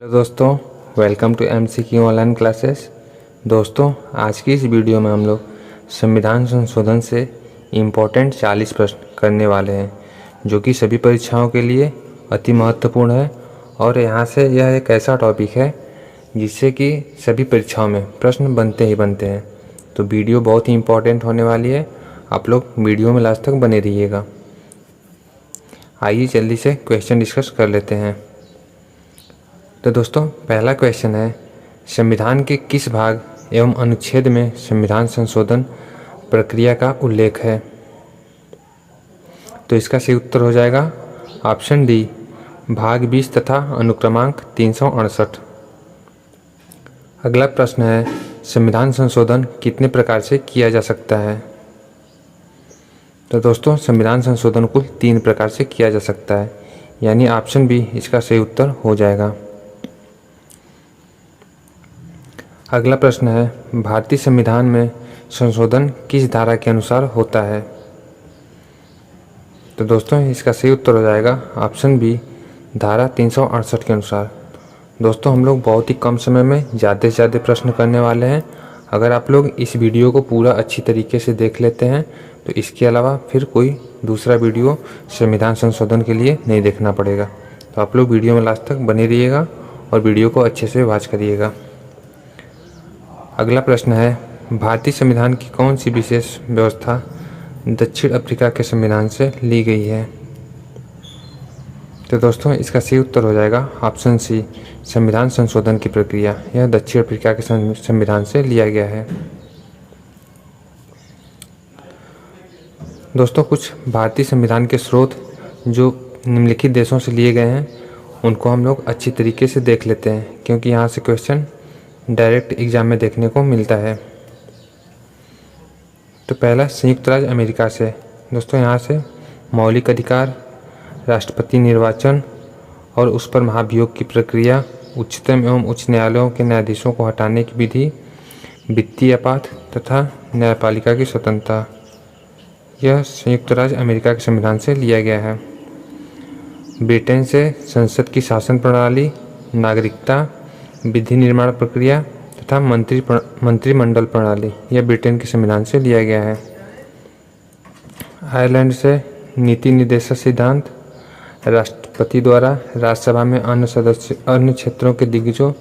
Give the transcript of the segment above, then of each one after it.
तो दोस्तों, welcome to MCQ online classes. दोस्तों, आज की इस वीडियो में हम लोग संविधान संशोधन से इम्पोर्टेंट 40 प्रश्न करने वाले हैं, जो कि सभी परीक्षाओं के लिए अति महत्वपूर्ण है। और यहाँ से यह एक ऐसा टॉपिक है जिससे कि सभी परीक्षाओं में प्रश्न बनते ही बनते हैं। तो वीडियो बहुत ही इम्पोर्टेंट होने वाली है, आप लोग वीडियो में लास्ट तक बने रहिएगा। आइए जल्दी से क्वेश्चन डिस्कस कर लेते हैं। तो दोस्तों, पहला क्वेश्चन है, संविधान के किस भाग एवं अनुच्छेद में संविधान संशोधन प्रक्रिया का उल्लेख है? तो इसका सही उत्तर हो जाएगा ऑप्शन डी, भाग 20 तथा अनुक्रमांक 368। अगला प्रश्न है, संविधान संशोधन कितने प्रकार से किया जा सकता है? तो दोस्तों, संविधान संशोधन कुल 3 प्रकार से किया जा सकता है, यानी ऑप्शन बी इसका सही उत्तर हो जाएगा। अगला प्रश्न है, भारतीय संविधान में संशोधन किस धारा के अनुसार होता है? तो दोस्तों, इसका सही उत्तर हो जाएगा ऑप्शन बी, धारा 368 के अनुसार। दोस्तों, हम लोग बहुत ही कम समय में ज़्यादा से ज़्यादा प्रश्न करने वाले हैं। अगर आप लोग इस वीडियो को पूरा अच्छी तरीके से देख लेते हैं तो इसके अलावा फिर कोई दूसरा वीडियो संविधान संशोधन के लिए नहीं देखना पड़ेगा। तो आप लोग वीडियो में लास्ट तक बने रहिएगा और वीडियो को अच्छे से वॉच करिएगा। अगला प्रश्न है, भारतीय संविधान की कौन सी विशेष व्यवस्था दक्षिण अफ्रीका के संविधान से ली गई है? तो दोस्तों, इसका सही उत्तर हो जाएगा ऑप्शन सी, संविधान संशोधन की प्रक्रिया यह दक्षिण अफ्रीका के संविधान से लिया गया है। दोस्तों, कुछ भारतीय संविधान के स्रोत जो निम्नलिखित देशों से लिए गए हैं उनको हम लोग अच्छी तरीके से देख लेते हैं, क्योंकि यहाँ से क्वेश्चन डायरेक्ट एग्जाम में देखने को मिलता है। तो पहला संयुक्त राज्य अमेरिका से। दोस्तों, यहाँ से मौलिक अधिकार, राष्ट्रपति निर्वाचन और उस पर महाभियोग की प्रक्रिया, उच्चतम एवं उच्च न्यायालयों के न्यायाधीशों को हटाने की विधि, वित्तीय आपात तथा न्यायपालिका की स्वतंत्रता, यह संयुक्त राज्य अमेरिका के संविधान से लिया गया है। ब्रिटेन से संसद की शासन प्रणाली, नागरिकता, विधि निर्माण प्रक्रिया तथा मंत्रिमंडल प्रणाली, यह ब्रिटेन के संविधान से लिया गया है। आयरलैंड से नीति निर्देशक सिद्धांत, राष्ट्रपति द्वारा राज्यसभा में अन्य क्षेत्रों के दिग्गजों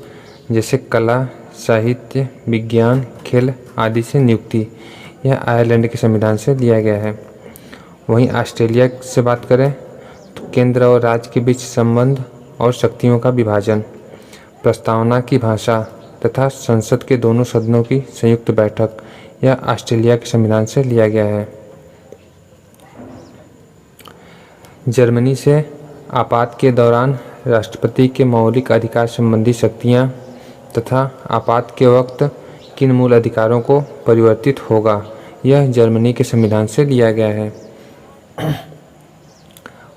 जैसे कला, साहित्य, विज्ञान, खेल आदि से नियुक्ति, यह आयरलैंड के संविधान से लिया गया है। वहीं ऑस्ट्रेलिया से बात करें तो केंद्र और राज्य के बीच संबंध और शक्तियों का विभाजन, प्रस्तावना की भाषा तथा संसद के दोनों सदनों की संयुक्त बैठक, यह ऑस्ट्रेलिया के संविधान से लिया गया है। जर्मनी से आपात के दौरान राष्ट्रपति के मौलिक अधिकार संबंधी शक्तियां तथा आपात के वक्त किन मूल अधिकारों को परिवर्तित होगा, यह जर्मनी के संविधान से लिया गया है।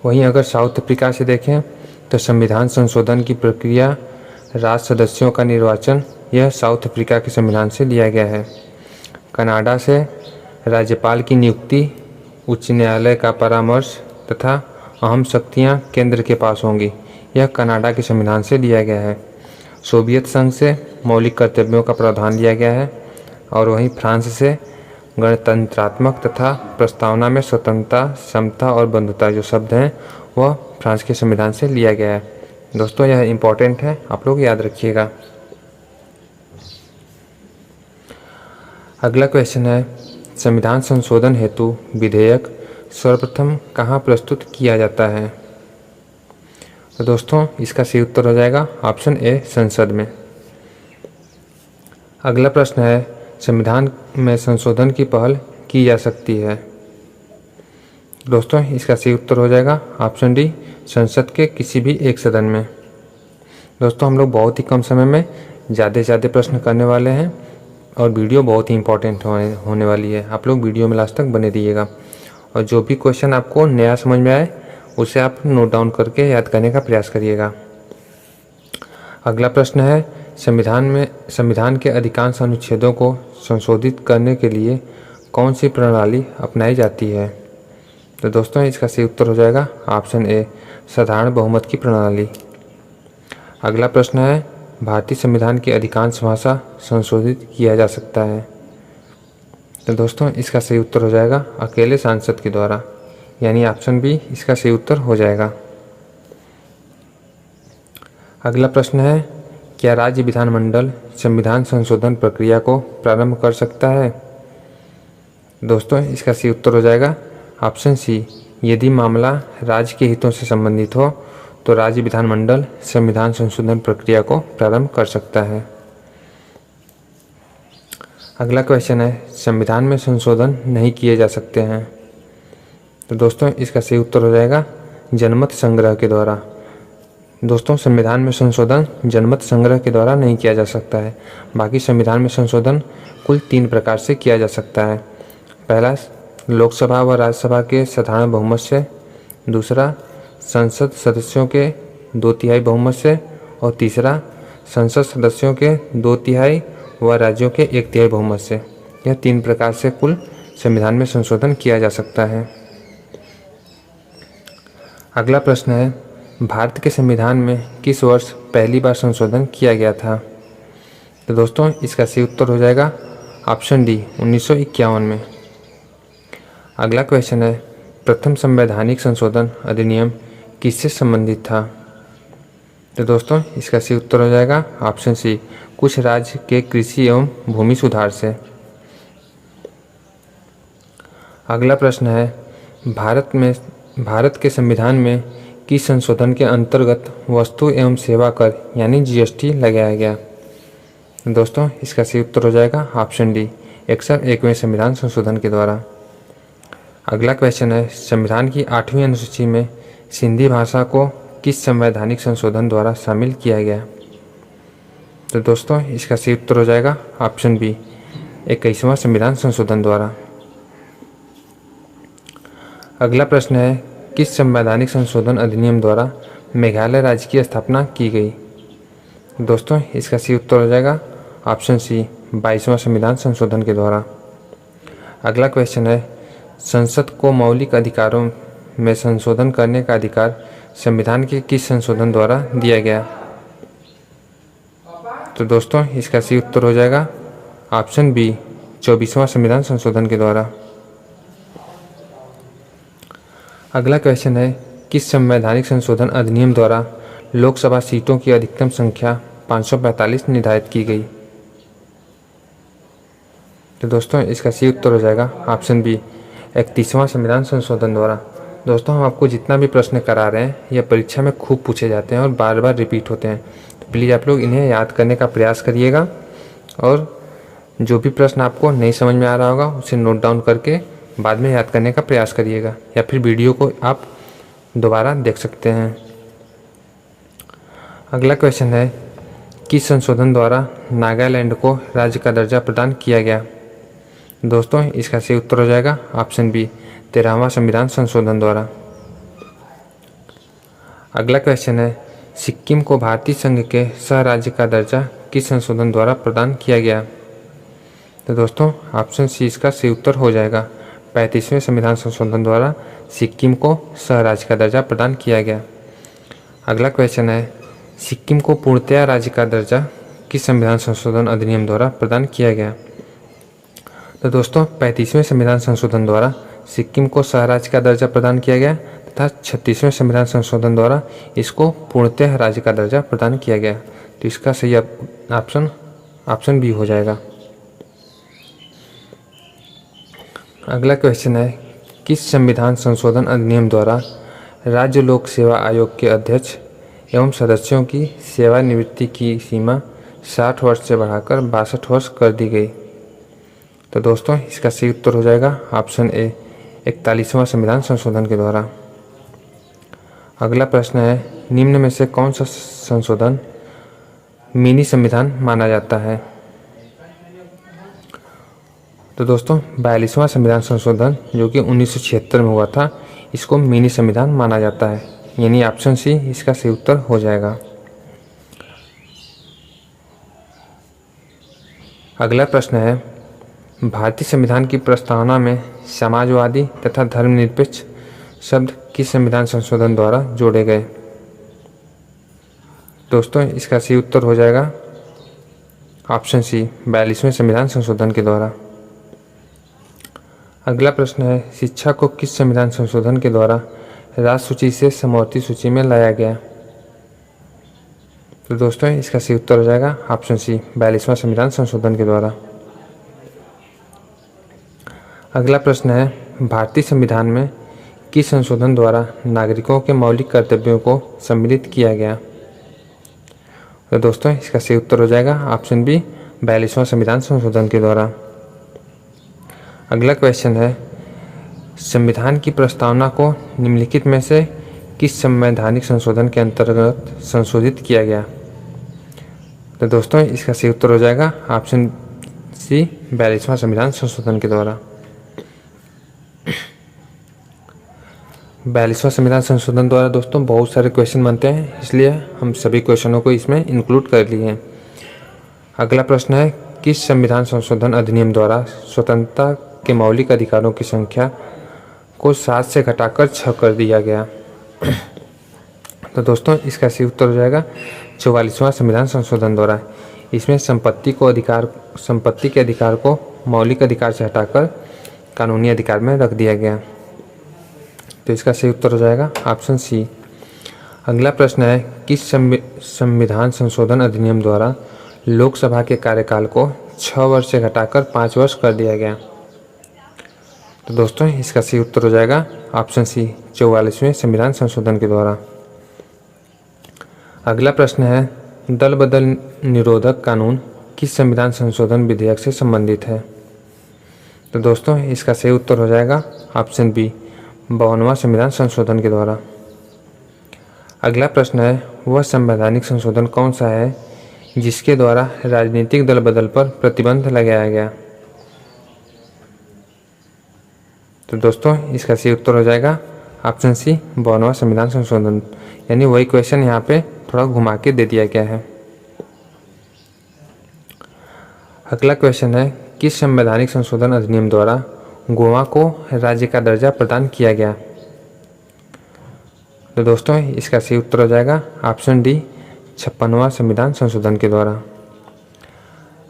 वहीं अगर साउथ अफ्रीका से देखें तो संविधान संशोधन की प्रक्रिया, राज्य सदस्यों का निर्वाचन, यह साउथ अफ्रीका के संविधान से लिया गया है। कनाडा से राज्यपाल की नियुक्ति, उच्च न्यायालय का परामर्श तथा अहम शक्तियां केंद्र के पास होंगी, यह कनाडा के संविधान से लिया गया है। सोवियत संघ से मौलिक कर्तव्यों का प्रावधान लिया गया है। और वहीं फ्रांस से गणतंत्रात्मक तथा प्रस्तावना में स्वतंत्रता, समता और बंधुता जो शब्द हैं वह फ्रांस के संविधान से लिया गया है। दोस्तों, यह इम्पोर्टेंट है, आप लोग याद रखिएगा। अगला क्वेश्चन है, संविधान संशोधन हेतु विधेयक सर्वप्रथम कहाँ प्रस्तुत किया जाता है? तो दोस्तों, इसका सही उत्तर हो जाएगा ऑप्शन ए, संसद में। अगला प्रश्न है, संविधान में संशोधन की पहल की जा सकती है? दोस्तों, इसका सही उत्तर हो जाएगा ऑप्शन डी, संसद के किसी भी एक सदन में। दोस्तों, हम लोग बहुत ही कम समय में ज़्यादा से ज़्यादा प्रश्न करने वाले हैं और वीडियो बहुत ही इंपॉर्टेंट होने वाली है। आप लोग वीडियो में लास्ट तक बने रहिएगा और जो भी क्वेश्चन आपको नया समझ में आए उसे आप नोट डाउन करके याद करने का प्रयास करिएगा। अगला प्रश्न है, संविधान के अधिकांश अनुच्छेदों को संशोधित करने के लिए कौन सी प्रणाली अपनाई जाती है? तो दोस्तों, इसका सही उत्तर हो जाएगा ऑप्शन ए, साधारण बहुमत की प्रणाली। अगला प्रश्न है, भारतीय संविधान की अधिकांश भाषा संशोधित किया जा सकता है। तो दोस्तों इसका सही उत्तर हो जाएगा अकेले सांसद के द्वारा, यानी ऑप्शन बी इसका सही उत्तर हो जाएगा। अगला प्रश्न है, क्या राज्य विधानमंडल संविधान संशोधन प्रक्रिया को प्रारंभ कर सकता है? दोस्तों इसका सही उत्तर हो जाएगा ऑप्शन सी, यदि मामला राज्य के हितों से संबंधित हो तो राज्य विधानमंडल संविधान संशोधन प्रक्रिया को प्रारंभ कर सकता है। अगला क्वेश्चन है, संविधान में संशोधन नहीं किए जा सकते हैं। तो दोस्तों इसका सही उत्तर हो जाएगा जनमत संग्रह के द्वारा। दोस्तों संविधान में संशोधन जनमत संग्रह के द्वारा नहीं किया जा सकता है। बाकी संविधान में संशोधन कुल 3 प्रकार से किया जा सकता है। पहला, लोकसभा व राज्यसभा के साधारण बहुमत से। दूसरा, संसद सदस्यों के 2/3 बहुमत से। और तीसरा, संसद सदस्यों के 2/3 व राज्यों के 1/3 बहुमत से। यह 3 प्रकार से कुल संविधान में संशोधन किया जा सकता है। अगला प्रश्न है, भारत के संविधान में किस वर्ष पहली बार संशोधन किया गया था? तो दोस्तों इसका सही उत्तर हो जाएगा ऑप्शन डी 1951 में। अगला क्वेश्चन है, प्रथम संवैधानिक संशोधन अधिनियम किससे संबंधित था? तो दोस्तों इसका सही उत्तर हो जाएगा ऑप्शन सी, कुछ राज्य के कृषि एवं भूमि सुधार से। अगला प्रश्न है, भारत के संविधान में किस संशोधन के अंतर्गत वस्तु एवं सेवा कर यानी जीएसटी लगाया गया? दोस्तों इसका सही उत्तर हो जाएगा ऑप्शन डी 101वें संविधान संशोधन के द्वारा। अगला क्वेश्चन है, संविधान की 8वीं अनुसूची में सिंधी भाषा को किस संवैधानिक संशोधन द्वारा शामिल किया गया? तो दोस्तों इसका सही उत्तर हो जाएगा ऑप्शन बी 21वां संविधान संशोधन द्वारा। अगला प्रश्न है, किस संवैधानिक संशोधन अधिनियम द्वारा मेघालय राज्य की स्थापना की गई? दोस्तों इसका सही उत्तर हो जाएगा ऑप्शन सी 22वां संविधान संशोधन के द्वारा। अगला क्वेश्चन है, संसद को मौलिक अधिकारों में संशोधन करने का अधिकार संविधान के किस संशोधन द्वारा दिया गया? तो दोस्तों इसका सही उत्तर हो जाएगा ऑप्शन बी 24वां संविधान संशोधन के द्वारा। अगला क्वेश्चन है, किस संवैधानिक संशोधन अधिनियम द्वारा लोकसभा सीटों की अधिकतम संख्या 545 निर्धारित की गई? तो दोस्तों इसका सही उत्तर हो जाएगा ऑप्शन बी 31वां संविधान संशोधन द्वारा। दोस्तों हम आपको जितना भी प्रश्न करा रहे हैं यह परीक्षा में खूब पूछे जाते हैं और बार बार रिपीट होते हैं, तो प्लीज़ आप लोग इन्हें याद करने का प्रयास करिएगा। और जो भी प्रश्न आपको नहीं समझ में आ रहा होगा उसे नोट डाउन करके बाद में याद करने का प्रयास करिएगा, या फिर वीडियो को आप दोबारा देख सकते हैं। अगला क्वेश्चन है, किस संशोधन द्वारा नागालैंड को राज्य का दर्जा प्रदान किया गया? दोस्तों इसका सही उत्तर हो जाएगा ऑप्शन बी 13वां संविधान संशोधन द्वारा। अगला क्वेश्चन है, सिक्किम को भारतीय संघ के सह राज्य का दर्जा किस संशोधन द्वारा प्रदान किया गया? तो दोस्तों ऑप्शन सी इसका सही उत्तर हो जाएगा 35वें संविधान संशोधन द्वारा सिक्किम को सह राज्य का दर्जा प्रदान किया गया। अगला क्वेश्चन है, सिक्किम को पूर्णतया राज्य का दर्जा किस संविधान संशोधन अधिनियम द्वारा प्रदान किया गया? तो दोस्तों 35वें संविधान संशोधन द्वारा सिक्किम को सह राज्य का दर्जा प्रदान किया गया तथा 36वें संविधान संशोधन द्वारा इसको पूर्णतः राज्य का दर्जा प्रदान किया गया। तो इसका सही ऑप्शन बी हो जाएगा। अगला क्वेश्चन है, किस संविधान संशोधन अधिनियम द्वारा राज्य लोक सेवा आयोग के अध्यक्ष एवं सदस्यों की सेवानिवृत्ति की सीमा 60 वर्ष से बढ़ाकर 62 वर्ष कर दी गई? तो दोस्तों इसका सही उत्तर हो जाएगा ऑप्शन ए 41वां संविधान संशोधन के द्वारा। अगला प्रश्न है, निम्न में से कौन सा संशोधन मिनी संविधान माना जाता है? तो दोस्तों 42वां संविधान संशोधन जो कि 1976 में हुआ था, इसको मिनी संविधान माना जाता है, यानी ऑप्शन सी इसका सही उत्तर हो जाएगा। अगला प्रश्न है, भारतीय संविधान की प्रस्तावना में समाजवादी तथा धर्मनिरपेक्ष शब्द किस संविधान संशोधन द्वारा जोड़े गए? दोस्तों इसका सही उत्तर हो जाएगा ऑप्शन सी 42वें संविधान संशोधन के द्वारा। अगला प्रश्न है, शिक्षा को किस संविधान संशोधन के द्वारा राज्य सूची से समवर्ती सूची में लाया गया? तो दोस्तों इसका सही उत्तर हो जाएगा ऑप्शन सी 42वां संविधान संशोधन के द्वारा। अगला प्रश्न है, भारतीय संविधान में किस संशोधन द्वारा नागरिकों के मौलिक कर्तव्यों को सम्मिलित किया गया? तो दोस्तों इसका सही उत्तर हो जाएगा ऑप्शन बी 42वां संविधान संशोधन के द्वारा। अगला क्वेश्चन है, संविधान की प्रस्तावना को निम्नलिखित में से किस संवैधानिक संशोधन के अंतर्गत संशोधित किया गया? तो दोस्तों इसका सही उत्तर हो जाएगा ऑप्शन सी 42वां संविधान संशोधन के द्वारा। 42वां संविधान संशोधन द्वारा दोस्तों बहुत सारे क्वेश्चन बनते हैं, इसलिए हम सभी क्वेश्चनों को इसमें इंक्लूड कर लिए हैं। अगला प्रश्न है, किस संविधान संशोधन अधिनियम द्वारा स्वतंत्रता के मौलिक अधिकारों की संख्या को 7 से घटाकर 6 कर दिया गया? तो दोस्तों इसका सही उत्तर हो जाएगा 44वां संविधान संशोधन द्वारा। इसमें संपत्ति के अधिकार को मौलिक अधिकार से हटाकर कानूनी अधिकार में रख दिया गया। तो इसका सही उत्तर हो जाएगा ऑप्शन सी। अगला प्रश्न है, किस संविधान संशोधन अधिनियम द्वारा लोकसभा के कार्यकाल को 6 वर्ष से घटाकर 5 वर्ष कर दिया गया? तो दोस्तों इसका सही उत्तर हो जाएगा ऑप्शन सी 44वें संविधान संशोधन के द्वारा। अगला प्रश्न है, दल बदल निरोधक कानून किस संविधान संशोधन विधेयक से संबंधित है? तो दोस्तों इसका सही उत्तर हो जाएगा ऑप्शन बी 52वां संविधान संशोधन के द्वारा। अगला प्रश्न है, वह संवैधानिक संशोधन कौन सा है जिसके द्वारा राजनीतिक दल बदल पर प्रतिबंध लगाया गया? तो दोस्तों इसका सही उत्तर हो जाएगा ऑप्शन सी 52वां संविधान संशोधन, यानी वही क्वेश्चन यहाँ पे थोड़ा घुमा के दे दिया गया है। अगला क्वेश्चन है, किस संवैधानिक संशोधन अधिनियम द्वारा गोवा को राज्य का दर्जा प्रदान किया गया? तो दोस्तों इसका सही उत्तर हो जाएगा ऑप्शन डी 56वां संविधान संशोधन के द्वारा।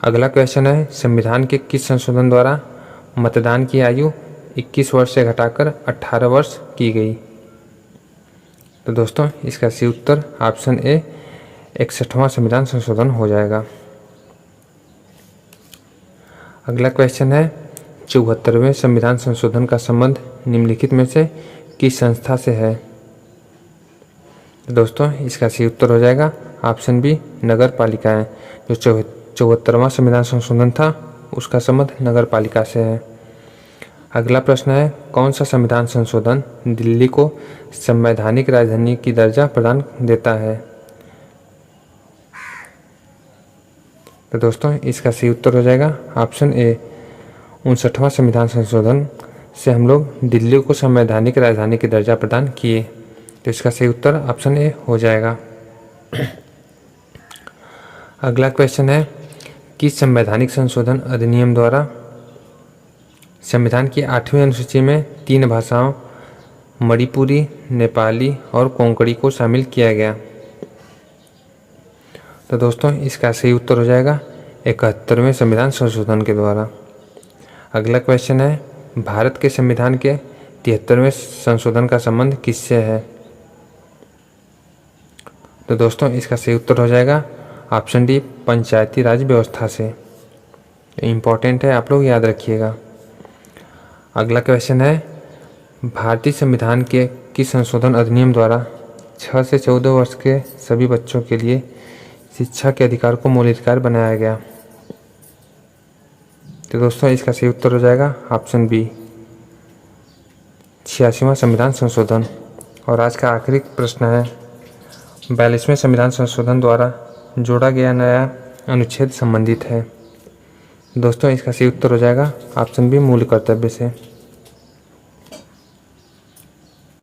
अगला क्वेश्चन है, संविधान के किस संशोधन द्वारा मतदान की आयु 21 वर्ष से घटाकर 18 वर्ष की गई? तो दोस्तों इसका सही उत्तर ऑप्शन ए 61वां संविधान संशोधन हो जाएगा। अगला क्वेश्चन है, 74वें संविधान संशोधन का संबंध निम्नलिखित में से किस संस्था से है? तो दोस्तों इसका सही उत्तर हो जाएगा ऑप्शन बी नगर पालिकाएं। जो 74वां संविधान संशोधन था उसका संबंध नगर पालिका से है। अगला प्रश्न है, कौन सा संविधान संशोधन दिल्ली को संवैधानिक राजधानी की दर्जा प्रदान देता है? तो दोस्तों इसका सही उत्तर हो जाएगा ऑप्शन ए 59वां संविधान संशोधन से हम लोग दिल्ली को संवैधानिक राजधानी की दर्जा प्रदान किए। तो इसका सही उत्तर ऑप्शन ए हो जाएगा। अगला क्वेश्चन है, किस संवैधानिक संशोधन अधिनियम द्वारा संविधान की 8वीं अनुसूची में 3 भाषाओं मणिपुरी, नेपाली और कोंकणी को शामिल किया गया? तो दोस्तों इसका सही उत्तर हो जाएगा 71वें संविधान संशोधन के द्वारा। अगला क्वेश्चन है, भारत के संविधान के 73वें संशोधन का संबंध किससे है? तो दोस्तों इसका सही उत्तर हो जाएगा ऑप्शन डी पंचायती राज व्यवस्था से। इम्पॉर्टेंट है, आप लोग याद रखिएगा। अगला क्वेश्चन है, भारतीय संविधान के किस संशोधन अधिनियम द्वारा 6 से 14 वर्ष के सभी बच्चों के लिए शिक्षा के अधिकार को मूलाधिकार बनाया गया? तो दोस्तों इसका सही उत्तर हो जाएगा ऑप्शन बी 86वां संविधान संशोधन। और आज का आखिरी प्रश्न है, 42वें संविधान संशोधन द्वारा जोड़ा गया नया अनुच्छेद संबंधित है? दोस्तों इसका सही उत्तर हो जाएगा ऑप्शन बी मूल कर्तव्य से।